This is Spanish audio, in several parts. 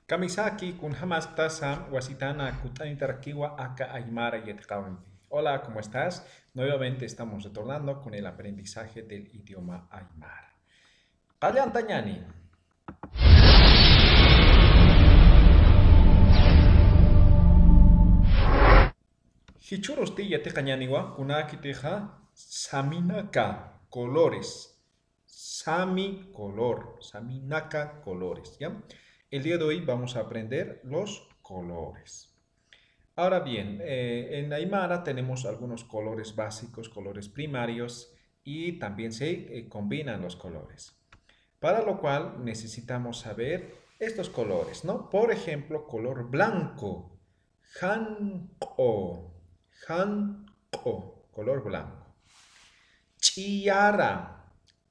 Kamisaki kun hamas tasa wasitana kutanita rakiwa aka aymara yetqawanpi. Hola, ¿cómo estás? Nuevamente estamos retornando con el aprendizaje del idioma aymara. Qallantañani. Hichurusti yatiqañaniwa kunakiteja saminaka colores. Sami color, saminaka colores, ¿ya? El día de hoy vamos a aprender los colores. Ahora bien, en Aymara tenemos algunos colores básicos, colores primarios y también se combinan los colores. Para lo cual necesitamos saber estos colores, ¿no? Por ejemplo, color blanco, hanko, hanko, color blanco. Chiyara,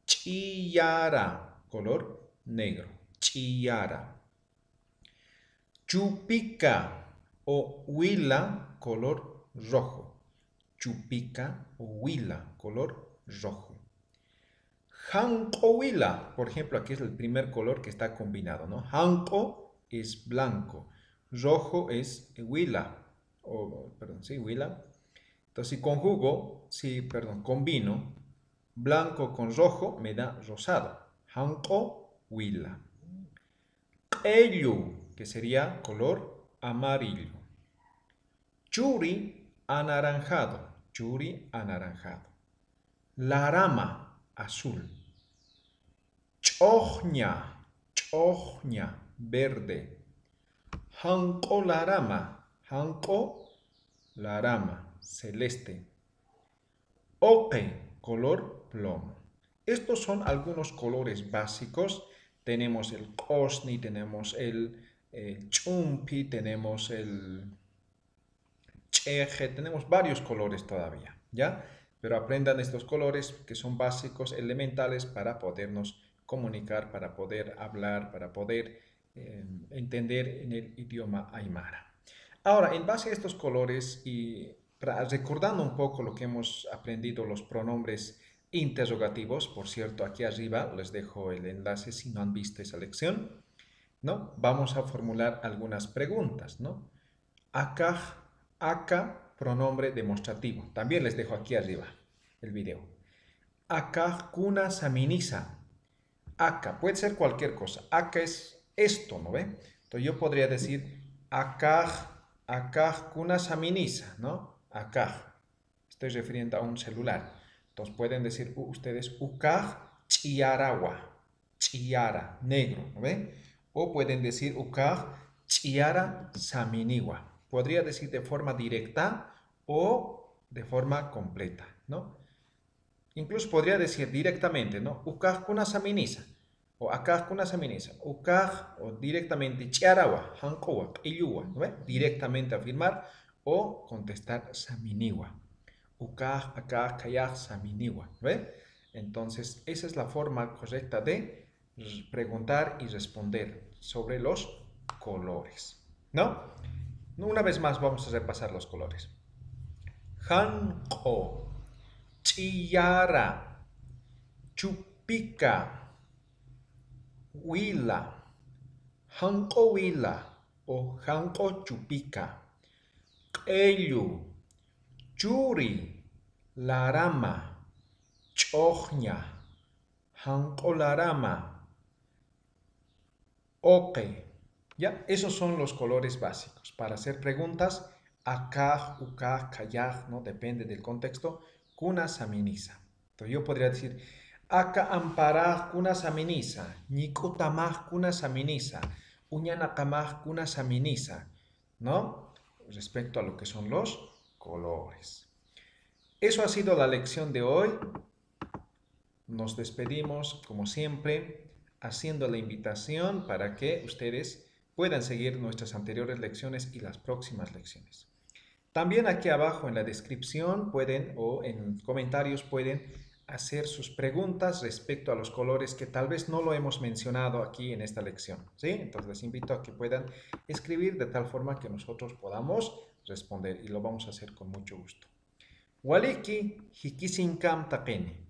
chiyara, color negro, chiyara. Chupica o huila, color rojo. Chupica o huila, color rojo. Hanko huila, por ejemplo, aquí es el primer color que está combinado, ¿no? Hanko es blanco, rojo es huila, perdón, sí, huila. Entonces, si conjugo, combino blanco con rojo, me da rosado. Hanko huila. Qellu, que sería color amarillo. Churi, anaranjado. Churi, anaranjado. Larama, azul. Choña, choña, verde. Hanko larama, hanko larama, celeste. Oque, color plomo. Estos son algunos colores básicos. Tenemos el cosni, tenemos el chumpi, tenemos el cheje, tenemos varios colores todavía, ¿ya? Pero aprendan estos colores que son básicos, elementales para podernos comunicar, para poder hablar, para poder entender en el idioma aymara. Ahora, en base a estos colores y recordando un poco lo que hemos aprendido, los pronombres interrogativos, por cierto, aquí arriba les dejo el enlace si no han visto esa lección, ¿no? Vamos a formular algunas preguntas, ¿no? Acá, pronombre demostrativo. También les dejo aquí arriba el video. Acá, kuna saminisa. Acá, puede ser cualquier cosa. Acá es esto, ¿no ve? Entonces yo podría decir acá, kuna saminisa, ¿no? Acá. Estoy refiriendo a un celular. Entonces pueden decir ustedes ukaj chiarawa. Chiara, negro, ¿no ve? O pueden decir ukaj chiara saminiwa. Podría decir de forma directa o de forma completa, ¿no? Incluso podría decir directamente, ¿no? Ukaj kuna saminisa. O akaj kuna saminisa. Ukaj o directamente chiarawa, hankowa, iyuwa, ¿no ve? Directamente afirmar o contestar saminiwa. Ukaj, akaj, kayaj, saminiwa, ¿ve? Entonces, esa es la forma correcta de preguntar y responder sobre los colores, ¿no? Una vez más vamos a repasar los colores. Hanko, chiyara, chupica, huila, hanko huila o hanko chupica, qellu, churi, larama, choña, hanko larama, oque. ¿Ya? Esos son los colores básicos. Para hacer preguntas, akaj, ukaj, kayaj, ¿no? Depende del contexto, kuna saminisa. Entonces yo podría decir, aka amparaj kuna saminisa, nikutamaj kuna saminisa, uñanakamaj kuna saminisa, ¿no? Respecto a lo que son los colores. Eso ha sido la lección de hoy. Nos despedimos, como siempre, haciendo la invitación para que ustedes puedan seguir nuestras anteriores lecciones y las próximas lecciones. También aquí abajo en la descripción pueden o en comentarios pueden hacer sus preguntas respecto a los colores que tal vez no lo hemos mencionado aquí en esta lección, ¿sí? Entonces les invito a que puedan escribir de tal forma que nosotros podamos responder y lo vamos a hacer con mucho gusto. Waliki hikisinkam taqeni.